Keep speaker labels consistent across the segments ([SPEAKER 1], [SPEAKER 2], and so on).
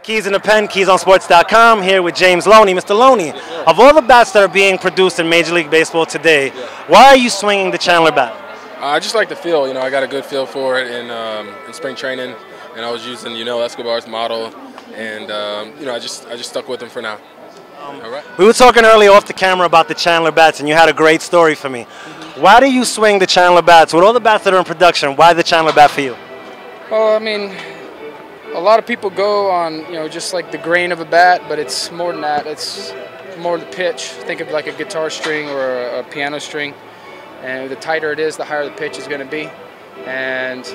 [SPEAKER 1] Keez in the pen, KeezOnSports.com, here with James Loney. Mr. Loney, of all the bats that are being produced in Major League Baseball today, why are you swinging the Chandler bat?
[SPEAKER 2] I just like the feel. I got a good feel for it in spring training, and I was using, Escobar's model, and I just stuck with him for now. All right.
[SPEAKER 1] We were talking earlier off the camera about the Chandler bats, and you had a great story for me. Why do you swing the Chandler bats? With all the bats that are in production, why the Chandler bat for you?
[SPEAKER 3] Well, I mean, a lot of people go on, just like the grain of a bat, but it's more than that. It's more the pitch. Think of like a guitar string or a piano string. And the tighter it is, the higher the pitch is going to be. And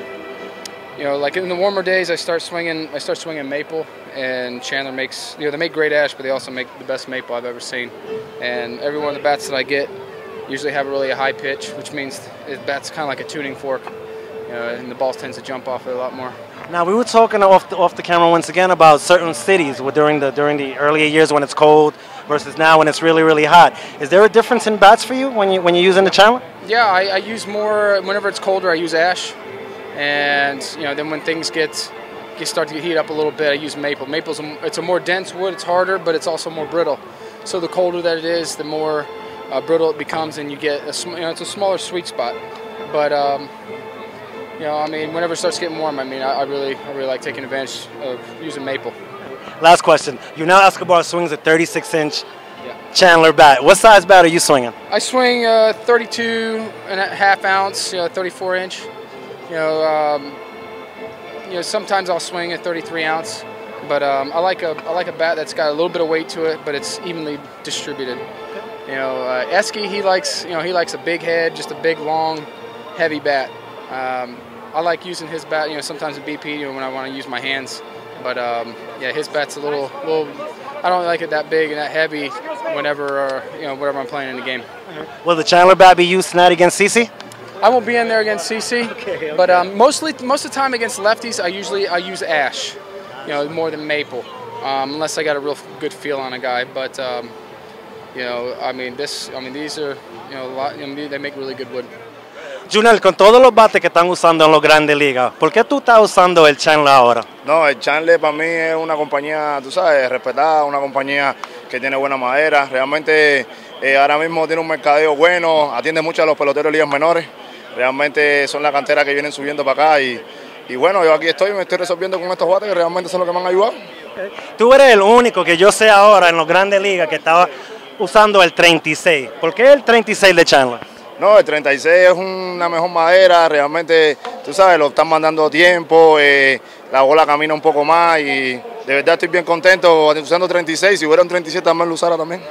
[SPEAKER 3] like in the warmer days, I start swinging maple, and Chandler makes, they make great ash, but they also make the best maple I've ever seen. And every one of the bats that I get usually have a high pitch, which means the bat's kind of like a tuning fork, and the ball tends to jump off it a lot more.
[SPEAKER 1] Now, we were talking off the camera once again about certain cities during the earlier years when it's cold versus now when it's really, really hot. Is there a difference in bats for you when you're using the Chandler?
[SPEAKER 3] Yeah, I use more, whenever it's colder, I use ash. And, then when things start to heat up a little bit, I use maple. It's a more dense wood, it's harder, but it's also more brittle. So the colder that it is, the more brittle it becomes, and you get, it's a smaller sweet spot. But, whenever it starts getting warm, I really like taking advantage of using maple.
[SPEAKER 1] Last question. You know Escobar swings a 36-inch Chandler bat. What size bat are you swinging?
[SPEAKER 3] I swing 32.5 ounce, 34-inch. Sometimes I'll swing a 33 ounce, but I like a bat that's got a little bit of weight to it, but it's evenly distributed. Esky, he likes a big head, just a big, long, heavy bat. I like using his bat, sometimes a BP, when I want to use my hands. But his bat's a little. I don't like it that big and that heavy whenever I'm playing in the game.
[SPEAKER 1] Will the Chandler bat be used tonight against CC?
[SPEAKER 3] I won't be in there against CC. Okay. But most of the time against lefties, I use ash, more than maple, unless I got a real good feel on a guy. But these are they make really good wood.
[SPEAKER 1] Junior, con todos los bates que están usando en los grandes ligas, ¿por qué tú estás usando el Chandler ahora?
[SPEAKER 4] No, el Chandler para mí es una compañía, tú sabes, respetada, una compañía que tiene buena madera. Realmente ahora mismo tiene un mercadeo bueno, atiende mucho a los peloteros de ligas menores. Realmente son la cantera que vienen subiendo para acá y bueno, yo aquí estoy, me estoy resolviendo con estos bates que realmente son los que me han ayudado.
[SPEAKER 1] Okay. Tú eres el único que yo sé ahora en los grandes ligas que estaba usando el 36. ¿Por qué el 36 de Chandler?
[SPEAKER 4] No, el 36 es una mejor madera, realmente, tú sabes, lo están mandando a tiempo, la bola camina un poco más y de verdad estoy bien contento usando 36, si hubiera un 37 también lo usara también.